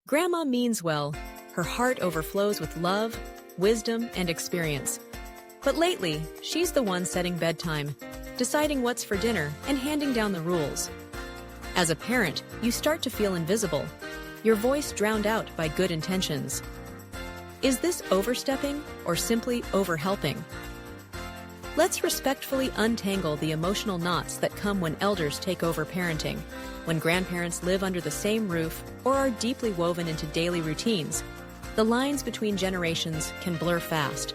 Grandma means well. Her heart overflows with love, wisdom, and experience. But lately, she's the one setting bedtime, deciding what's for dinner, and handing down the rules. As a parent, you start to feel invisible, your voice drowned out by good intentions. Is this overstepping or simply overhelping? Let's respectfully untangle the emotional knots that come when elders take over parenting, when grandparents live under the same roof or are deeply woven into daily routines. The lines between generations can blur fast.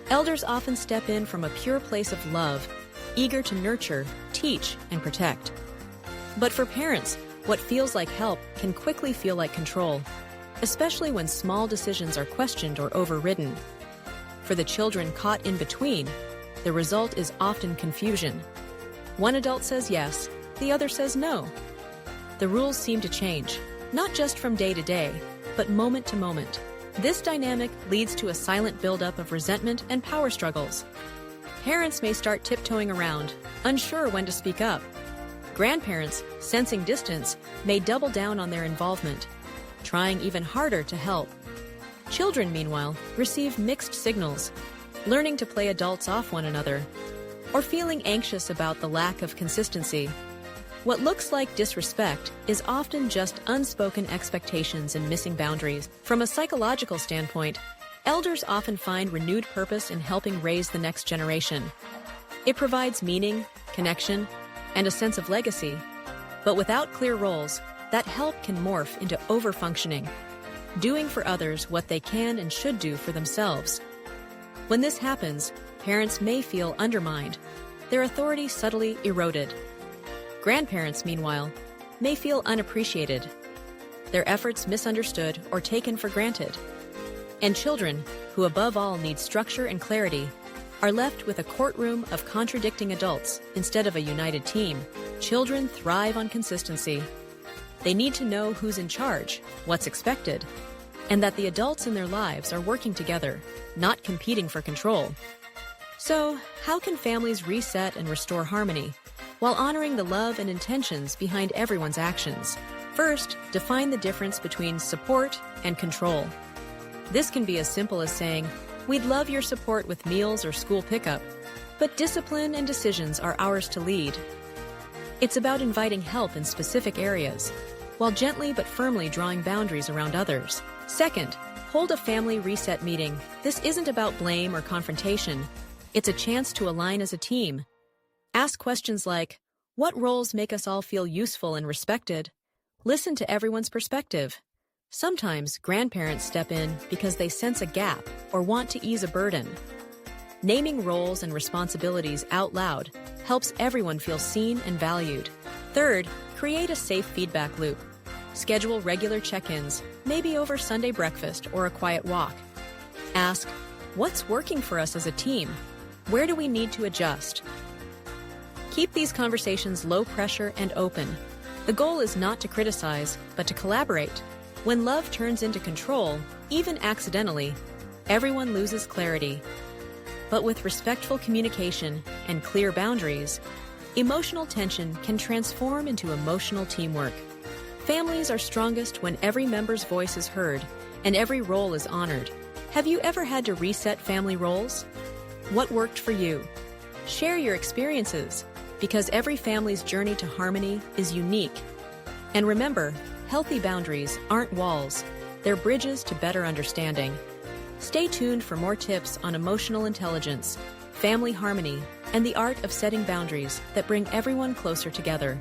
Elders often step in from a pure place of love, eager to nurture, teach, and protect. But for parents, what feels like help can quickly feel like control, especially when small decisions are questioned or overridden. For the children caught in between, the result is often confusion. One adult says yes, the other says no. The rules seem to change, not just from day to day, but moment to moment. This dynamic leads to a silent buildup of resentment and power struggles. Parents may start tiptoeing around, unsure when to speak up. Grandparents, sensing distance, may double down on their involvement, trying even harder to help. Children, meanwhile, receive mixed signals, learning to play adults off one another, or feeling anxious about the lack of consistency. What looks like disrespect is often just unspoken expectations and missing boundaries. From a psychological standpoint, elders often find renewed purpose in helping raise the next generation. It provides meaning, connection, and a sense of legacy. But without clear roles, that help can morph into overfunctioning, doing for others what they can and should do for themselves. When this happens, parents may feel undermined, their authority subtly eroded. Grandparents, meanwhile, may feel unappreciated, their efforts misunderstood or taken for granted. And children, who above all need structure and clarity, are left with a courtroom of contradicting adults instead of a united team. Children thrive on consistency. They need to know who's in charge, what's expected, and that the adults in their lives are working together, not competing for control. So, how can families reset and restore harmony while honoring the love and intentions behind everyone's actions? First, define the difference between support and control. This can be as simple as saying, "We'd love your support with meals or school pickup, but discipline and decisions are ours to lead." It's about inviting help in specific areas, while gently but firmly drawing boundaries around others. Second, hold a family reset meeting. This isn't about blame or confrontation. It's a chance to align as a team. Ask questions like, what roles make us all feel useful and respected? Listen to everyone's perspective. Sometimes grandparents step in because they sense a gap or want to ease a burden. Naming roles and responsibilities out loud helps everyone feel seen and valued. Third, create a safe feedback loop. Schedule regular check-ins, maybe over Sunday breakfast or a quiet walk. Ask, what's working for us as a team? Where do we need to adjust? Keep these conversations low pressure and open. The goal is not to criticize, but to collaborate. When love turns into control, even accidentally, everyone loses clarity. But with respectful communication and clear boundaries, emotional tension can transform into emotional teamwork. Families are strongest when every member's voice is heard and every role is honored. Have you ever had to reset family roles? What worked for you? Share your experiences, because every family's journey to harmony is unique. And remember, healthy boundaries aren't walls, they're bridges to better understanding. Stay tuned for more tips on emotional intelligence, family harmony, and the art of setting boundaries that bring everyone closer together.